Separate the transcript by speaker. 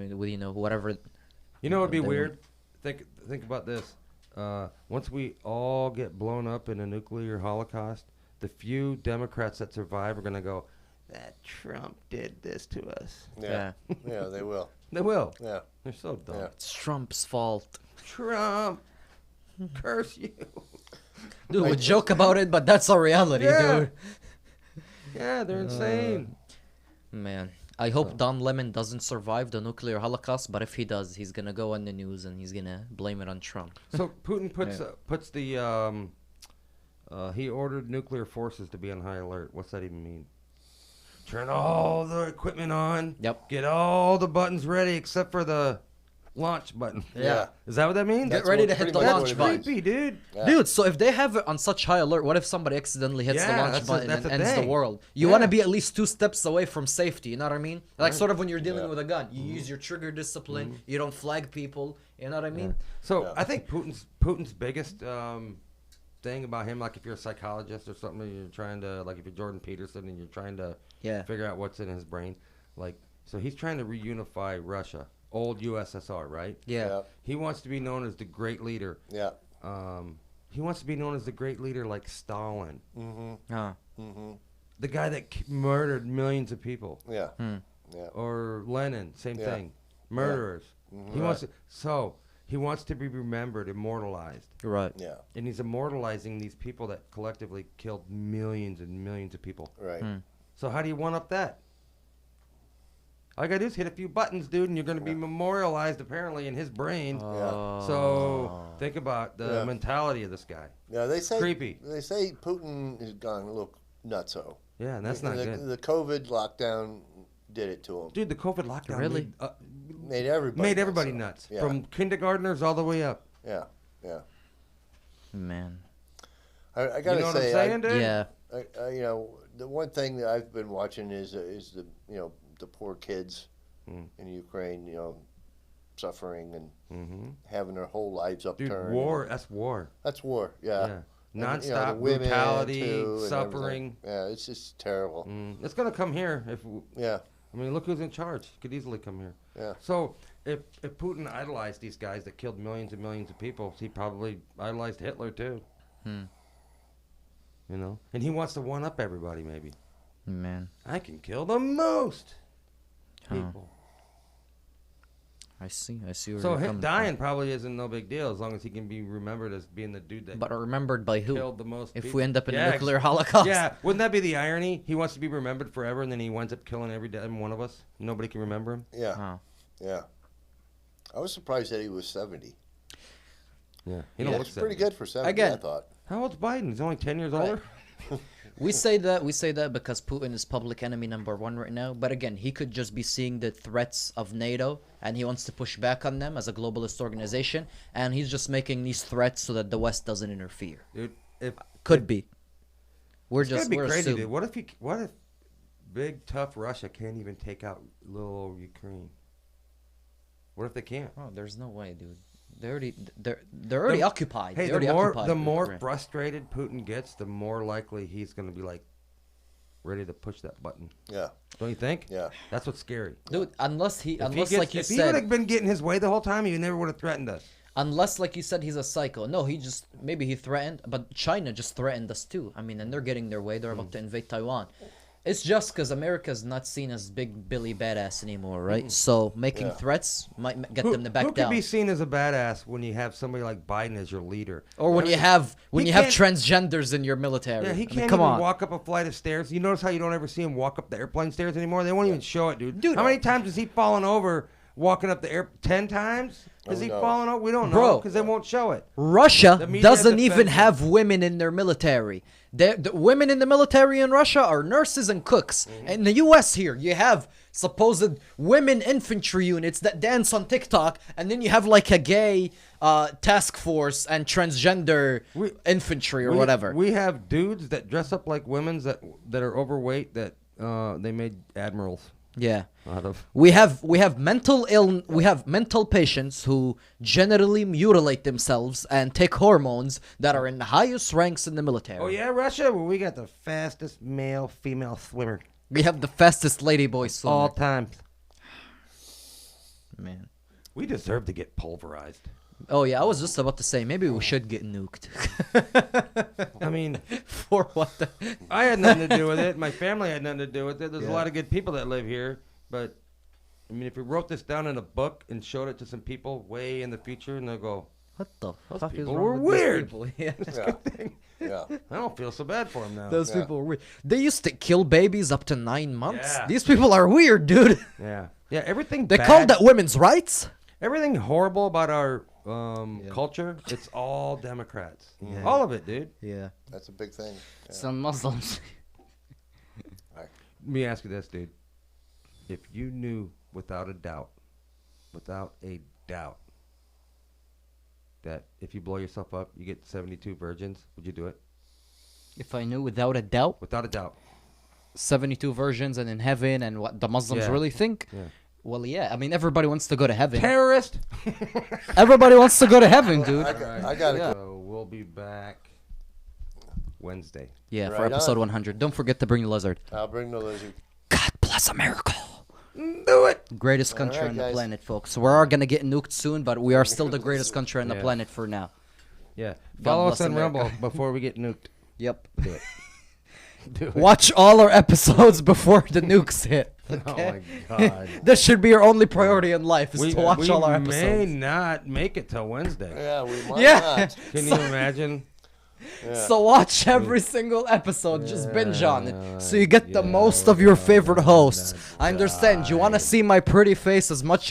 Speaker 1: with whatever.
Speaker 2: You know, it'd be
Speaker 1: they
Speaker 2: weird. Think about this. Once we all get blown up in a nuclear holocaust, the few Democrats that survive are gonna go, "That Trump did this to us."
Speaker 3: Yeah. Yeah, they will.
Speaker 2: They will.
Speaker 3: Yeah.
Speaker 2: They're so dumb.
Speaker 3: Yeah.
Speaker 1: It's Trump's fault.
Speaker 2: Trump, curse you.
Speaker 1: Dude, we joke about it, but that's our reality,
Speaker 2: Yeah.
Speaker 1: dude.
Speaker 2: Yeah, they're insane.
Speaker 1: Man, I hope Don Lemon doesn't survive the nuclear holocaust, but if he does, he's gonna go on the news and he's gonna blame it on Trump.
Speaker 2: So Putin puts the he ordered nuclear forces to be on high alert. What's that even mean? Turn all the equipment on.
Speaker 1: Yep.
Speaker 2: Get all the buttons ready except for the launch button.
Speaker 3: Yeah.
Speaker 2: Is that what that means?
Speaker 1: Get ready to hit
Speaker 3: pretty
Speaker 1: the
Speaker 3: much
Speaker 1: launch
Speaker 3: what it
Speaker 1: button.
Speaker 3: means.
Speaker 2: Creepy, dude.
Speaker 3: Yeah.
Speaker 1: Dude, so if they have it on such high alert, what if somebody accidentally hits the
Speaker 2: Yeah,
Speaker 1: launch
Speaker 2: that's a-
Speaker 1: button
Speaker 2: that's
Speaker 1: and
Speaker 2: a
Speaker 1: ends the
Speaker 2: thing.
Speaker 1: world? You
Speaker 2: Yeah.
Speaker 1: want to be at least 2 steps away from safety, you know what I mean? Like
Speaker 2: Right.
Speaker 1: sort of when you're dealing
Speaker 3: Yeah.
Speaker 1: with a gun, you use your trigger discipline, you don't flag people, you know what I mean?
Speaker 2: So
Speaker 3: Yeah.
Speaker 2: I think Putin's biggest thing about him, like if you're a psychologist or something, and you're trying to, like if you're Jordan Peterson and you're trying to
Speaker 1: Yeah.
Speaker 2: figure out what's in his brain, like so he's trying to reunify Russia, old USSR, right?
Speaker 1: Yeah.
Speaker 2: He wants to be known as the great leader.
Speaker 3: Yeah.
Speaker 2: He wants to be known as the great leader like Stalin,
Speaker 3: Mm-hmm.
Speaker 1: Huh.
Speaker 3: Mm-hmm.
Speaker 2: the guy that murdered millions of people,
Speaker 3: Yeah.
Speaker 1: Hmm.
Speaker 3: Yeah.
Speaker 2: or Lenin, same
Speaker 3: Yeah.
Speaker 2: thing, murderers.
Speaker 3: Mhm.
Speaker 2: He wants to, he wants to be remembered, immortalized,
Speaker 1: Right.
Speaker 3: Yeah.
Speaker 2: and he's immortalizing these people that collectively killed millions and millions of people.
Speaker 3: Right.
Speaker 1: Hmm.
Speaker 2: So how do you one up that? All you gotta do is hit a few buttons, dude, and you're gonna be memorialized apparently in his brain.
Speaker 1: Oh.
Speaker 2: So think about the
Speaker 3: Yeah.
Speaker 2: mentality of this guy.
Speaker 3: Yeah. They say
Speaker 2: Creepy.
Speaker 3: They say Putin has gone a little nutso.
Speaker 2: Yeah, and that's not
Speaker 3: the,
Speaker 2: good.
Speaker 3: The COVID lockdown did it to him.
Speaker 2: Dude, the COVID lockdown
Speaker 1: Really?
Speaker 3: Made everybody
Speaker 2: made everybody
Speaker 3: nutso.
Speaker 2: nuts,
Speaker 3: Yeah.
Speaker 2: from kindergartners all the way up.
Speaker 3: Yeah. Yeah.
Speaker 1: Man.
Speaker 3: I gotta
Speaker 2: You know what I'm
Speaker 3: say,
Speaker 2: saying, dude?
Speaker 1: Yeah.
Speaker 3: you know, the one thing that I've been watching is the the poor kids
Speaker 2: Mm.
Speaker 3: in Ukraine, suffering and
Speaker 2: Mm-hmm.
Speaker 3: having their whole lives
Speaker 2: Dude,
Speaker 3: upturned.
Speaker 2: war. That's war.
Speaker 3: That's war. Yeah.
Speaker 2: Yeah.
Speaker 3: And, the
Speaker 2: Non-stop
Speaker 3: women,
Speaker 2: brutality,
Speaker 3: too, and
Speaker 2: suffering.
Speaker 3: everything. Yeah, it's just terrible.
Speaker 2: It's gonna come here.
Speaker 3: Yeah.
Speaker 2: I mean, look who's in charge. Could easily come here.
Speaker 3: Yeah.
Speaker 2: So if Putin idolized these guys that killed millions and millions of people, he probably idolized Hitler too.
Speaker 1: Hmm.
Speaker 2: You know, and he wants to one up everybody. Maybe
Speaker 1: Man.
Speaker 2: I can kill the most
Speaker 1: Huh.
Speaker 2: people.
Speaker 1: I see where
Speaker 2: So
Speaker 1: you're
Speaker 2: him
Speaker 1: coming from.
Speaker 2: dying probably isn't no big deal as long as he can be remembered as being the dude that
Speaker 1: But remembered by who?
Speaker 2: killed the most
Speaker 1: If
Speaker 2: people.
Speaker 1: we end up in
Speaker 2: Yeah,
Speaker 1: a nuclear holocaust.
Speaker 2: Yeah, wouldn't that be the irony? He wants to be remembered forever, and then he winds up killing every damn one of us. Nobody can remember him.
Speaker 3: Yeah.
Speaker 1: Huh.
Speaker 3: Yeah. I was surprised that he was 70.
Speaker 2: Yeah, he
Speaker 3: He
Speaker 2: don't look
Speaker 3: looks pretty
Speaker 2: 70.
Speaker 3: good for 70, I
Speaker 1: Again.
Speaker 3: thought.
Speaker 2: How old's Biden? He's only 10 years
Speaker 1: Right.
Speaker 2: older.
Speaker 1: We say that because Putin is public enemy #1 right now. But again, he could just be seeing the threats of NATO and he wants to push back on them as a globalist organization, and he's just making these threats so that the West doesn't interfere.
Speaker 2: Dude, if
Speaker 1: Could be. We're
Speaker 2: it's
Speaker 1: just
Speaker 2: gonna be
Speaker 1: we're
Speaker 2: crazy,
Speaker 1: assuming.
Speaker 2: dude. What if big tough Russia can't even take out little old Ukraine? What if they can't?
Speaker 1: Oh, there's no way, dude. They're already occupied.
Speaker 2: Hey,
Speaker 1: They already occupied
Speaker 2: the more
Speaker 1: Ukraine.
Speaker 2: frustrated Putin gets, the more likely he's gonna be like ready to push that button.
Speaker 3: Yeah.
Speaker 2: Don't you think?
Speaker 3: Yeah.
Speaker 2: That's what's scary.
Speaker 1: Dude, unless like you
Speaker 2: if he would
Speaker 1: said,
Speaker 2: have been getting his way the whole time, he never would have threatened us.
Speaker 1: unless like you said he's a psycho. No, maybe he threatened, but China just threatened us too. I mean, and they're getting their way. They're about to invade Taiwan. It's just because America's not seen as big Billy badass anymore, right? So making
Speaker 3: Yeah.
Speaker 1: threats might get
Speaker 2: Who,
Speaker 1: them to back
Speaker 2: who
Speaker 1: down.
Speaker 2: could be seen as a badass when you have somebody like Biden as your leader?
Speaker 1: Or when
Speaker 2: I
Speaker 1: you
Speaker 2: mean,
Speaker 1: have
Speaker 2: he
Speaker 1: have
Speaker 2: can't-
Speaker 1: transgenders in your military.
Speaker 2: Yeah, he
Speaker 1: I mean,
Speaker 2: can't
Speaker 1: come
Speaker 2: even
Speaker 1: on.
Speaker 2: walk up a flight of stairs. You notice how you don't ever see him walk up the airplane stairs anymore? They won't even show it, dude.
Speaker 1: Dude,
Speaker 2: How many times has he fallen over walking up the air? 10 times? Has
Speaker 3: Oh,
Speaker 2: he
Speaker 3: no.
Speaker 2: fallen over? We don't know
Speaker 1: Bro.
Speaker 2: because they won't show it.
Speaker 1: Russia
Speaker 2: The media
Speaker 1: doesn't
Speaker 2: defends
Speaker 1: even
Speaker 2: him.
Speaker 1: have women in their military. The women in the military in Russia are nurses and cooks. In the U.S. here, you have supposed women infantry units that dance on TikTok, and then you have like a gay task force and transgender infantry or whatever.
Speaker 2: We have dudes that dress up like women's that are overweight that they made admirals
Speaker 1: Yeah.
Speaker 2: out of.
Speaker 1: We have mental patients who generally mutilate themselves and take hormones that are in the highest ranks in the military.
Speaker 2: Oh, yeah, Russia? Well, we got the fastest male-female swimmer
Speaker 1: We have the fastest ladyboy swimmer.
Speaker 2: all time.
Speaker 1: man.
Speaker 2: We deserve to get pulverized.
Speaker 1: Oh yeah, I was just about to say maybe we should get nuked.
Speaker 2: I mean,
Speaker 1: For what?
Speaker 2: I had nothing to do with it. My family had nothing to do with it. There's a
Speaker 1: Yeah.
Speaker 2: lot of good people that live here, but I mean, if we wrote this down in a book and showed it to some people way in the future, and they'll go,
Speaker 1: What the
Speaker 2: Those
Speaker 1: fuck is
Speaker 2: people
Speaker 1: wrong
Speaker 2: were
Speaker 1: with these
Speaker 2: weird.
Speaker 1: people? Yeah.
Speaker 3: Yeah.
Speaker 2: I don't feel so bad for them now.
Speaker 1: Those
Speaker 3: Yeah.
Speaker 1: people were weird. They used to kill babies up to 9 months.
Speaker 2: Yeah.
Speaker 1: These people are weird, dude.
Speaker 2: Yeah, yeah. Everything
Speaker 1: They
Speaker 2: bad,
Speaker 1: call that women's rights.
Speaker 2: everything horrible about our culture. It's all Democrats. All of it, dude.
Speaker 1: Yeah.
Speaker 3: That's a big thing. Yeah.
Speaker 4: Some Muslims.
Speaker 2: Let me ask you this, dude. If you knew without a doubt, that if you blow yourself up, you get 72 virgins, would you do it?
Speaker 4: If I knew without a doubt,
Speaker 2: Without a doubt.
Speaker 1: 72 versions and in heaven and what the Muslims
Speaker 2: Yeah.
Speaker 1: really think.
Speaker 2: Yeah.
Speaker 1: Well, yeah. I mean, everybody wants to go to heaven.
Speaker 2: Terrorist.
Speaker 1: Everybody wants to go to heaven, dude.
Speaker 3: I got it.
Speaker 2: So we'll be back Wednesday.
Speaker 1: Yeah, for
Speaker 3: Right
Speaker 1: episode
Speaker 3: on.
Speaker 1: 100. Don't forget to bring the lizard.
Speaker 3: I'll bring the lizard.
Speaker 1: God bless America.
Speaker 2: Do it.
Speaker 1: Greatest country
Speaker 3: right,
Speaker 1: on the
Speaker 3: guys.
Speaker 1: planet, folks. We are gonna get nuked soon, but we are still the greatest country on the
Speaker 2: Yeah.
Speaker 1: planet for now.
Speaker 2: Yeah.
Speaker 1: God
Speaker 2: Follow
Speaker 1: bless
Speaker 2: us on
Speaker 1: America.
Speaker 2: Rumble before we get nuked.
Speaker 1: Yep.
Speaker 2: Do it. Do it.
Speaker 1: Watch all our episodes before the nukes hit. Okay?
Speaker 2: Oh my God.
Speaker 1: That should be your only priority in life is to watch all our
Speaker 2: may
Speaker 1: episodes.
Speaker 2: not make it till Wednesday.
Speaker 3: Yeah, we might
Speaker 1: Yeah.
Speaker 3: not.
Speaker 2: Can you imagine?
Speaker 3: Yeah.
Speaker 1: So watch every single episode, just binge on it, so you get the
Speaker 2: Yeah,
Speaker 1: most of your favorite hosts.
Speaker 2: that's
Speaker 1: I understand you want to see my pretty face as much as